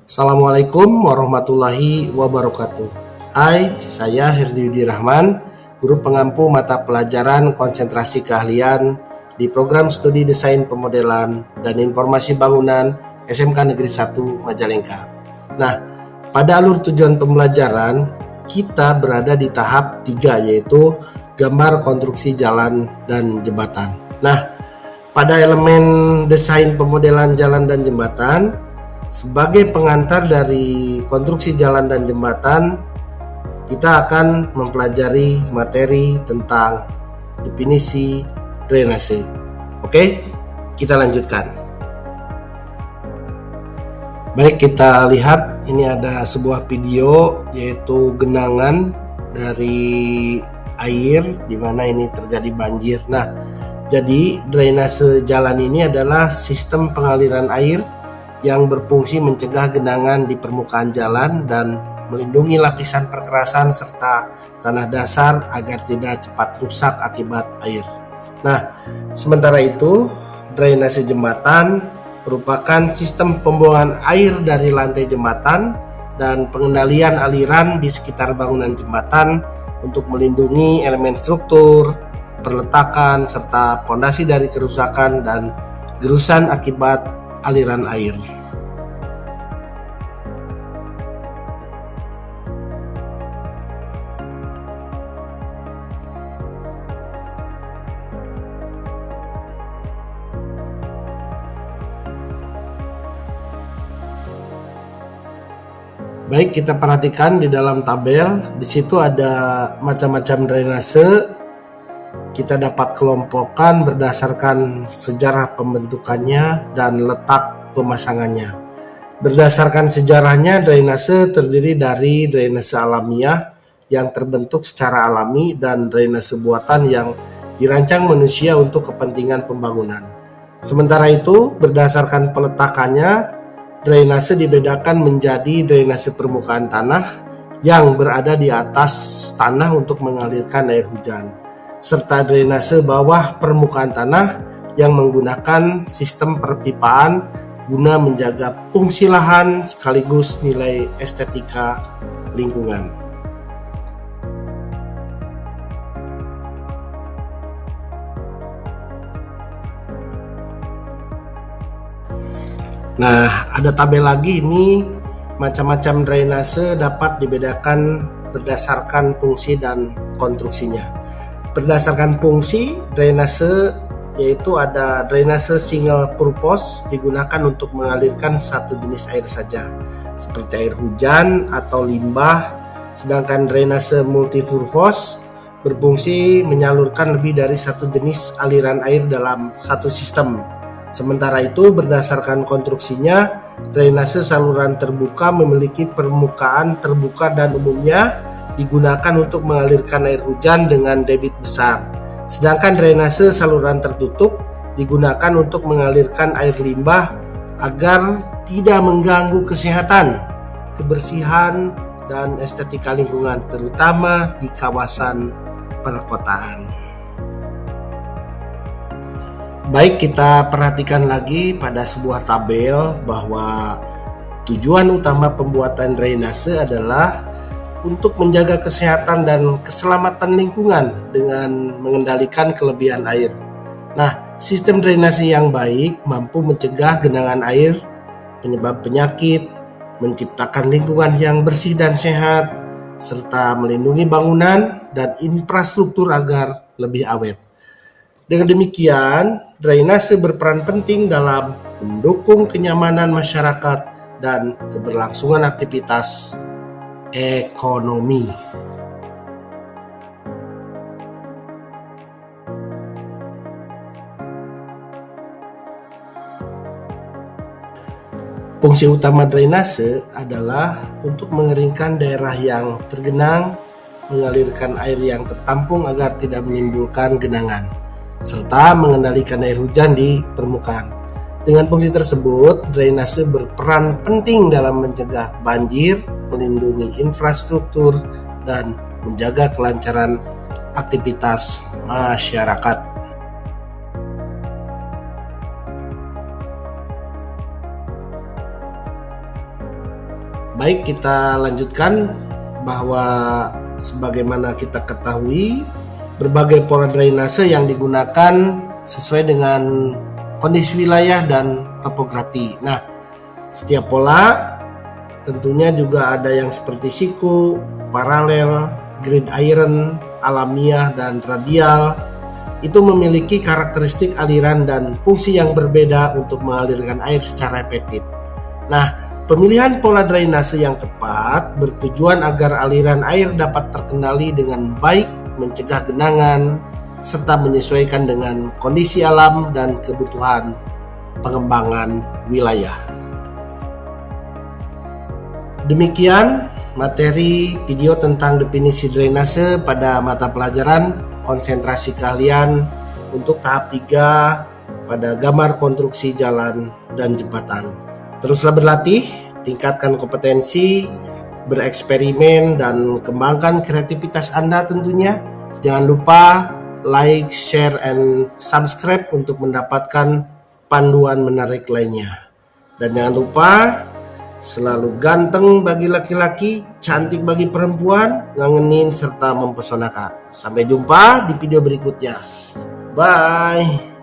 Assalamualaikum warahmatullahi wabarakatuh. Hai, saya Herdiudi Rahman, guru pengampu mata pelajaran konsentrasi keahlian di program studi desain pemodelan dan informasi bangunan SMK Negeri 1 Majalengka. Nah, pada alur tujuan pembelajaran, kita berada di tahap 3, yaitu gambar konstruksi jalan dan jembatan. Nah, pada elemen desain pemodelan jalan dan jembatan, sebagai pengantar dari konstruksi jalan dan jembatan, kita akan mempelajari materi tentang definisi drainase. Oke, kita lanjutkan. Baik, kita lihat ini ada sebuah video, yaitu genangan dari air di mana ini terjadi banjir. Nah, jadi drainase jalan ini adalah sistem pengaliran air yang berfungsi mencegah genangan di permukaan jalan dan melindungi lapisan perkerasan serta tanah dasar agar tidak cepat rusak akibat air. Nah, sementara itu, drainase jembatan merupakan sistem pembuangan air dari lantai jembatan dan pengendalian aliran di sekitar bangunan jembatan untuk melindungi elemen struktur, perletakan, serta pondasi dari kerusakan dan gerusan akibat aliran air. Baik, kita perhatikan di dalam tabel, di situ ada macam-macam drainase. Kita dapat kelompokkan berdasarkan sejarah pembentukannya dan letak pemasangannya. Berdasarkan sejarahnya, drainase terdiri dari drainase alamiah yang terbentuk secara alami dan drainase buatan yang dirancang manusia untuk kepentingan pembangunan. Sementara itu, berdasarkan peletakannya, drainase dibedakan menjadi drainase permukaan tanah yang berada di atas tanah untuk mengalirkan air hujan, serta drainase bawah permukaan tanah yang menggunakan sistem perpipaan guna menjaga fungsi lahan sekaligus nilai estetika lingkungan. Nah, ada tabel lagi ini, macam-macam drainase dapat dibedakan berdasarkan fungsi dan konstruksinya. Berdasarkan fungsi, drainase yaitu ada drainase single purpose, digunakan untuk mengalirkan satu jenis air saja, seperti air hujan atau limbah. Sedangkan drainase multipurpose berfungsi menyalurkan lebih dari satu jenis aliran air dalam satu sistem. Sementara itu, berdasarkan konstruksinya, drainase saluran terbuka memiliki permukaan terbuka dan umumnya digunakan untuk mengalirkan air hujan dengan debit besar. Sedangkan drainase saluran tertutup digunakan untuk mengalirkan air limbah agar tidak mengganggu kesehatan, kebersihan, dan estetika lingkungan, terutama di kawasan perkotaan. Baik, kita perhatikan lagi pada sebuah tabel bahwa tujuan utama pembuatan drainase adalah untuk menjaga kesehatan dan keselamatan lingkungan dengan mengendalikan kelebihan air. Nah, sistem drainase yang baik mampu mencegah genangan air, penyebab penyakit, menciptakan lingkungan yang bersih dan sehat, serta melindungi bangunan dan infrastruktur agar lebih awet. Dengan demikian, drainase berperan penting dalam mendukung kenyamanan masyarakat dan keberlangsungan aktivitas ekonomi. Fungsi utama drainase adalah untuk mengeringkan daerah yang tergenang, mengalirkan air yang tertampung agar tidak menimbulkan genangan, serta mengendalikan air hujan di permukaan. Dengan fungsi tersebut, drainase berperan penting dalam mencegah banjir, melindungi infrastruktur, dan menjaga kelancaran aktivitas masyarakat. Baik, kita lanjutkan bahwa sebagaimana kita ketahui berbagai pola drainase yang digunakan sesuai dengan kondisi wilayah dan topografi. Nah, setiap pola tentunya juga ada yang seperti siku, paralel, gridiron, alamiah, dan radial. Itu memiliki karakteristik aliran dan fungsi yang berbeda untuk mengalirkan air secara efektif. Nah, pemilihan pola drainase yang tepat bertujuan agar aliran air dapat terkendali dengan baik, mencegah genangan, serta menyesuaikan dengan kondisi alam dan kebutuhan pengembangan wilayah. Demikian materi video tentang definisi drainase pada mata pelajaran konsentrasi keahlian untuk tahap 3 pada gambar konstruksi jalan dan jembatan. Teruslah berlatih, tingkatkan kompetensi, bereksperimen, dan kembangkan kreativitas Anda tentunya. Jangan lupa like, share, and subscribe untuk mendapatkan panduan menarik lainnya. Dan jangan lupa selalu ganteng bagi laki-laki, cantik bagi perempuan, ngangenin serta mempesonakan. Sampai jumpa di video berikutnya. Bye.